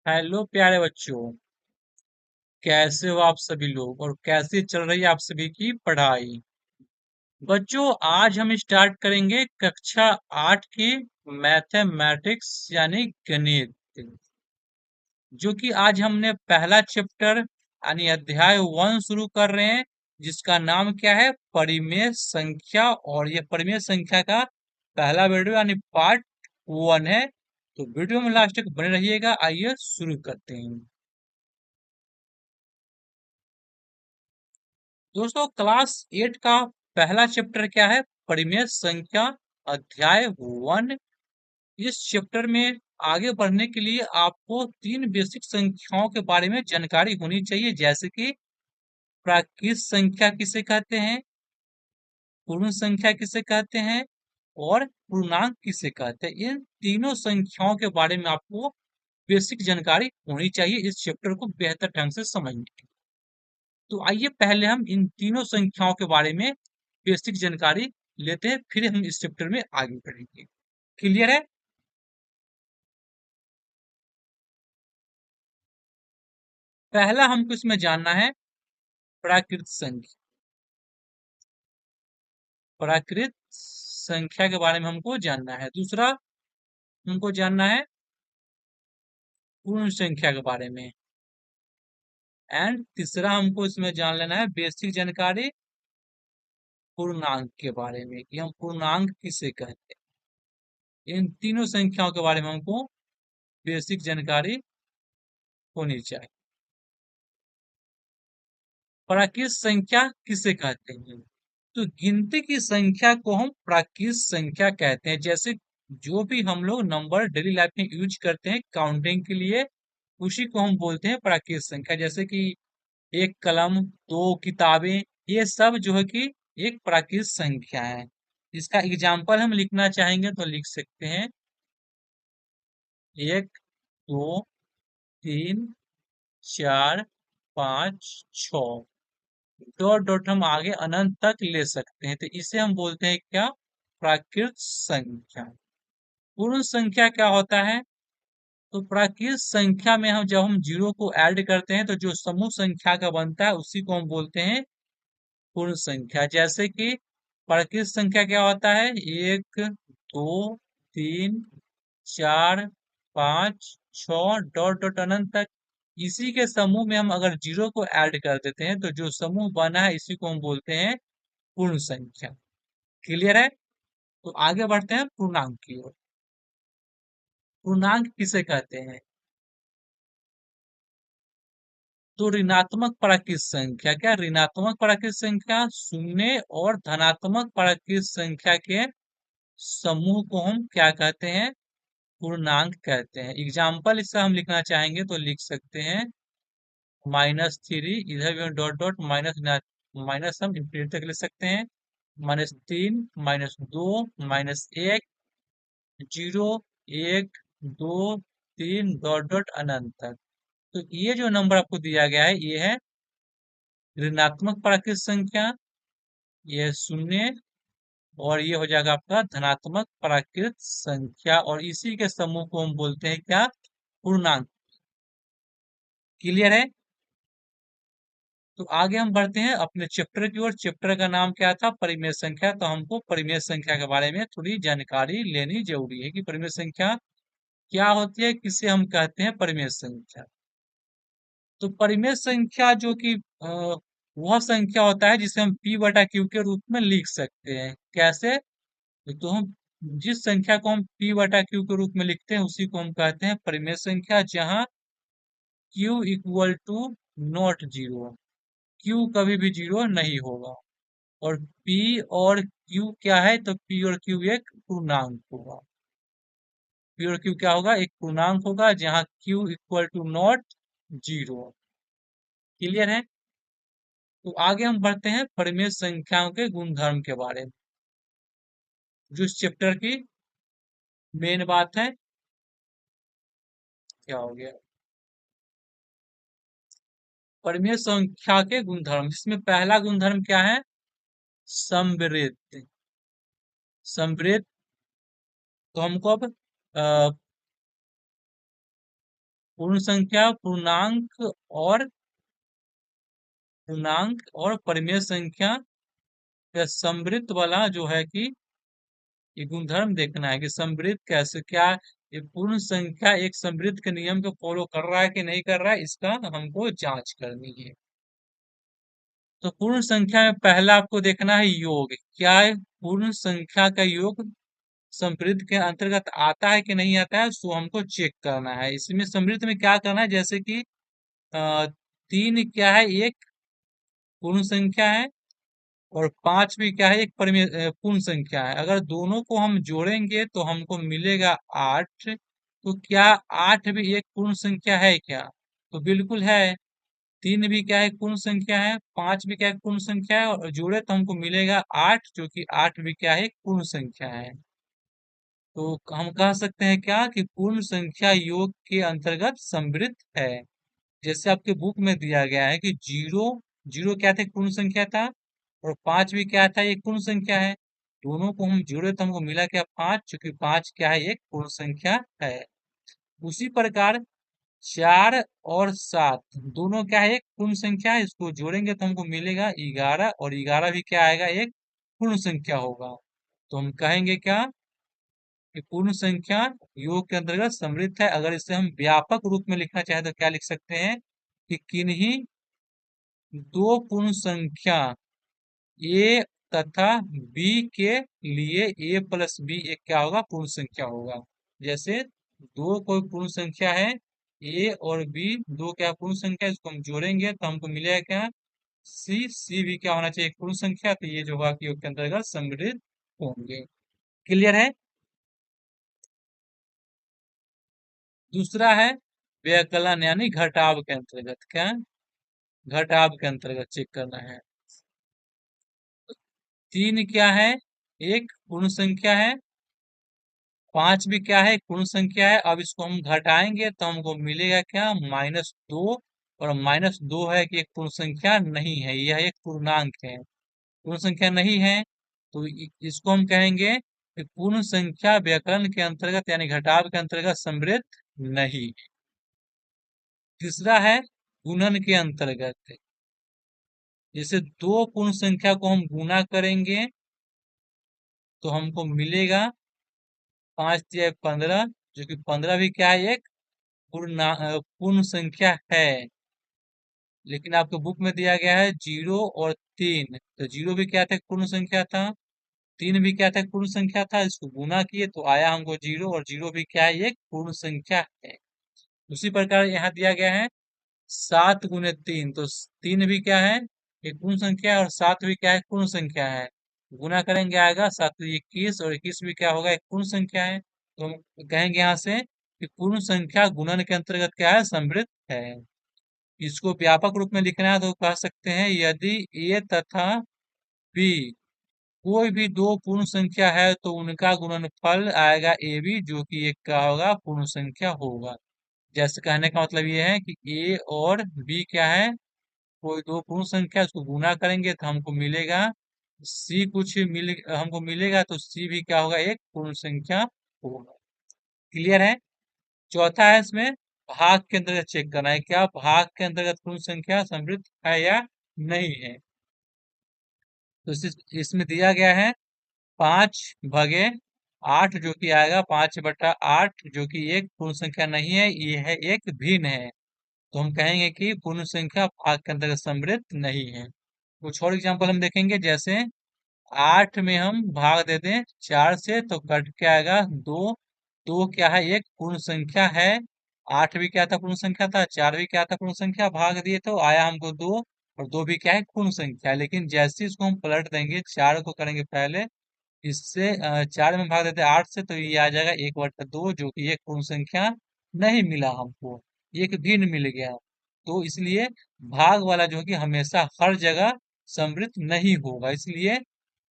Hello प्यारे बच्चों। कैसे हो आप सभी लोग और कैसे चल रही है आप सभी की पढ़ाई। बच्चों, आज हम स्टार्ट करेंगे कक्षा 8 की मैथमेटिक्स यानी गणित, जो कि आज हमने पहला चैप्टर यानी अध्याय 1 शुरू कर रहे हैं, जिसका नाम क्या है, परिमेय संख्या। और ये परिमेय संख्या का पहला वीडियो यानी पार्ट 1 है। तो वीडियो में लास्ट तक बने रहिएगा। आइए शुरू करते हैं। दोस्तों, क्लास 8 का पहला चैप्टर क्या है, परिमेय संख्या, अध्याय 1। इस चैप्टर में आगे बढ़ने के लिए आपको तीन बेसिक संख्याओं के बारे में जानकारी होनी चाहिए, जैसे कि प्राकृत संख्या किसे कहते हैं, पूर्ण संख्या किसे कहते हैं और पूर्णांक किसे कहते हैं। इन तीनों संख्याओं के बारे में आपको बेसिक जानकारी होनी चाहिए इस चैप्टर को बेहतर ढंग से समझने के लिए। तो आइए पहले हम इन तीनों संख्याओं के बारे में बेसिक जानकारी लेते हैं, फिर हम इस चैप्टर में आगे बढ़ेंगे। क्लियर है? पहला हमको इसमें जानना है प्राकृत संख्या। प्राकृत संख्या के बारे में हमको जानना है। दूसरा हमको जानना है पूर्ण संख्या के बारे में। एंड तीसरा हमको इसमें जान लेना है बेसिक जानकारी पूर्णांक के बारे में, कि हम पूर्णांक किसे कहते हैं। इन तीनों संख्याओं के बारे में हमको बेसिक जानकारी होनी चाहिए। प्राकृत संख्या किसे कहते हैं? तो गिनती की संख्या को हम प्राकृत संख्या कहते हैं। जैसे जो भी हम लोग नंबर डेली लाइफ में यूज करते हैं काउंटिंग के लिए, उसी को हम बोलते हैं प्राकृत संख्या। जैसे कि एक कलम, दो किताबें, ये सब जो है कि एक प्राकृत संख्या है। इसका एग्जाम्पल हम लिखना चाहेंगे तो लिख सकते हैं, एक, दो, तीन, चार, पाँच, छ। डॉट डॉट हम आगे अनंत तक ले सकते हैं, तो इसे हम बोलते हैं क्या, प्राकृत संख्या। पूर्ण संख्या क्या होता है? तो प्राकृत संख्या में हम जब हम जीरो को ऐड करते हैं तो जो समूह संख्या का बनता है उसी को हम बोलते हैं पूर्ण संख्या। जैसे कि प्राकृत संख्या क्या होता है, एक, दो, तीन, चार, पाँच, छ, डॉट डॉट अनंत तक। इसी के समूह में हम अगर जीरो को ऐड कर देते हैं तो जो समूह बना है इसी को हम बोलते हैं पूर्ण संख्या। क्लियर है? तो आगे बढ़ते हैं पूर्णांक की ओर। पूर्णांक किसे कहते हैं? तो ऋणात्मक प्राकृत संख्या, क्या ऋणात्मक प्राकृत संख्या, शून्य और धनात्मक प्राकृत संख्या के समूह को हम क्या कहते हैं, पूर्णांक कहते हैं। एग्जाम्पल इसका हम लिखना चाहेंगे तो लिख सकते हैं, -3, इधर भी डॉट डॉट माइनस, माइनस हम इंफिनिटी तक लिख सकते हैं, -3, -2, -1, 0, 1, 2, 3, डॉट डॉट अनंत तक। तो ये जो नंबर आपको दिया गया है ये है ऋणात्मक प्राकृत संख्या, ये है शून्य, और ये हो जाएगा आपका धनात्मक प्राकृत संख्या, और इसी के समूह को हम बोलते हैं क्या, पूर्णांक। क्लियर है? तो आगे हम बढ़ते हैं अपने चैप्टर की ओर। चैप्टर का नाम क्या था, परिमेय संख्या। तो हमको परिमेय संख्या के बारे में थोड़ी जानकारी लेनी जरूरी है कि परिमेय संख्या क्या होती है, किसे हम कहते हैं परिमेय संख्या। तो परिमेय संख्या जो कि वह संख्या होता है जिसे हम p बटा q के रूप में लिख सकते हैं। कैसे? तो हम जिस संख्या को हम p बटा q के रूप में लिखते हैं उसी को हम कहते हैं परिमेय संख्या, जहां q equal to not zero, q कभी भी जीरो नहीं होगा। और p और q क्या है, तो p और q एक पूर्णांक होगा। p और q क्या होगा, एक पूर्णांक होगा, जहां q equal to not zero. Clear है? तो आगे हम बढ़ते हैं परिमेय संख्याओं के गुणधर्म के बारे में, जो इस चैप्टर की मेन बात है। क्या हो गया, परिमेय संख्या के गुणधर्म, जिसमें पहला गुणधर्म क्या है, समवृद्धि। समवृद्धि, तो हमको अब पूर्ण संख्या, और पूर्णांक और परिमेय संख्या या समृद्ध वाला जो है कि ये गुणधर्म देखना है कि समृद्ध कैसे, क्या ये पूर्ण संख्या एक समृद्ध के नियम को फॉलो कर रहा है कि नहीं कर रहा है, इसका हमको जांच करनी है। तो पूर्ण संख्या में पहला आपको देखना है योग, क्या है पूर्ण संख्या का योग समृद्ध के अंतर्गत आता है कि नहीं आता है, सो हमको चेक करना है। इसमें समृद्ध में क्या करना है, जैसे कि 3 क्या है, एक पूर्ण संख्या है, और 5 भी क्या है, एक पूर्ण संख्या है। अगर दोनों को हम जोड़ेंगे तो हमको मिलेगा 8। तो क्या 8 भी एक पूर्ण संख्या है क्या? तो बिल्कुल है। 3 भी क्या है, एक पूर्ण संख्या है, 5 भी क्या है, एक पूर्ण संख्या है, और जोड़े तो हमको मिलेगा 8, जो कि 8 भी क्या है, एक पूर्ण संख्या है। तो हम कह सकते हैं क्या कि पूर्ण संख्या योग के अंतर्गत समृद्ध है। जैसे आपके बुक में दिया गया है कि जीरो, जीरो क्या था, एक पूर्ण संख्या था, और 5 भी क्या था, एक पूर्ण संख्या है। दोनों को हम जोड़े तो हमको मिला क्या, 5, क्योंकि 5 क्या है, एक पूर्ण संख्या है। उसी प्रकार 4 और 7 दोनों क्या है, एक पूर्ण संख्या है। इसको जोड़ेंगे तो हमको मिलेगा 11, और 11 भी क्या आएगा, एक पूर्ण संख्या होगा। तो हम कहेंगे क्या कि पूर्ण संख्या योग के अंतर्गत समृद्ध है। अगर इसे हम व्यापक रूप में लिखना चाहें तो क्या लिख सकते हैं कि किन्हीं दो पूर्ण संख्या ए तथा बी के लिए ए प्लस बी एक क्या होगा, पूर्ण संख्या होगा। जैसे दो कोई पूर्ण संख्या है, ए और बी दो क्या पूर्ण संख्या है, इसको हम जोड़ेंगे तो हमको मिलेगा क्या, सी, सी भी क्या होना चाहिए, एक पूर्ण संख्या। तो ये जो होगा कि योग के अंतर्गत समृद्ध होंगे। क्लियर है? दूसरा है व्यकलन, यानी घटाव के अंतर्गत, क्या घटाव के अंतर्गत चेक करना है। 3 क्या है, एक पूर्ण संख्या है, 5 भी क्या है, एक पूर्ण संख्या है। अब इसको हम घटाएंगे तो हमको मिलेगा क्या, -2, और -2 है कि एक पूर्ण संख्या नहीं है, यह एक पूर्णांक है, पूर्ण संख्या नहीं है। तो इसको हम कहेंगे कि पूर्ण संख्या व्यकलन के अंतर्गत यानी घटाव के अंतर्गत समृद्ध नहीं। तीसरा है गुणन के अंतर्गत, जैसे दो पूर्ण संख्या को हम गुना करेंगे तो हमको मिलेगा 5 तिया 15, जो कि 15 भी क्या है, एक पूर्ण संख्या है। लेकिन आपके बुक में दिया गया है 0 और 3, तो 0 भी क्या था, एक पूर्ण संख्या था, 3 भी क्या था, एक पूर्ण संख्या था। इसको गुना किए तो आया हमको 0, और 0 भी क्या है, एक पूर्ण संख्या है। उसी प्रकार यहाँ दिया गया है 7 × 3, तो 3 भी क्या है, एक पूर्ण संख्या है, और 7 भी क्या है, पूर्ण संख्या है। गुना करेंगे आएगा 7 × 21, और 21 भी क्या होगा, एक पूर्ण संख्या है। तो हम कहेंगे यहाँ से कि पूर्ण संख्या गुणन के अंतर्गत क्या है, समृद्ध है। इसको व्यापक रूप में लिखना है तो कह सकते हैं यदि ए तथा बी कोई भी दो पूर्ण संख्या है तो उनका गुणनफल आएगा ए बी, जो कि एक क्या होगा, पूर्ण संख्या होगा। जैसे कहने का मतलब ये है कि ए और बी क्या है, कोई दो पूर्ण संख्या, उसको गुना करेंगे तो हमको मिलेगा सी, हमको मिलेगा तो सी भी क्या होगा, एक पूर्ण संख्या होगा। क्लियर है? चौथा है इसमें भाग के अंतर्गत चेक करना है, क्या भाग के अंतर्गत पूर्ण संख्या समृद्ध है या नहीं है। तो इसमें दिया गया है 5/8, जो कि आएगा 5/8, जो कि एक पूर्ण संख्या नहीं है, ये है एक भिन्न है। तो हम कहेंगे कि पूर्ण संख्या भाग के अंतर्गत समृद्ध नहीं है। कुछ और एग्जाम्पल हम देखेंगे, जैसे 8 में हम भाग दे दें 4 से तो कट के आएगा 2। 2 क्या है, एक पूर्ण संख्या है, 8 भी क्या था, पूर्ण संख्या था, 4 भी क्या था, पूर्ण संख्या, भाग दिए तो आया हमको 2, और 2 भी क्या है, पूर्ण संख्या है। लेकिन जैसे इसको हम पलट देंगे, 4 को करेंगे पहले, इससे 4 में भाग देते 8 से तो ये आ जाएगा 1/2, जो कि एक पूर्ण संख्या नहीं मिला हमको, एक भिन्न मिल गया। तो इसलिए भाग वाला जो है कि हमेशा हर जगह समृद्ध नहीं होगा, इसलिए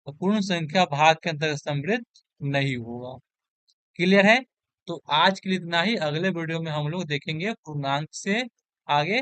पूर्ण संख्या भाग के अंतर्गत समृद्ध नहीं होगा। क्लियर है? तो आज के लिए इतना ही। अगले वीडियो में हम लोग देखेंगे पूर्णांक से आगे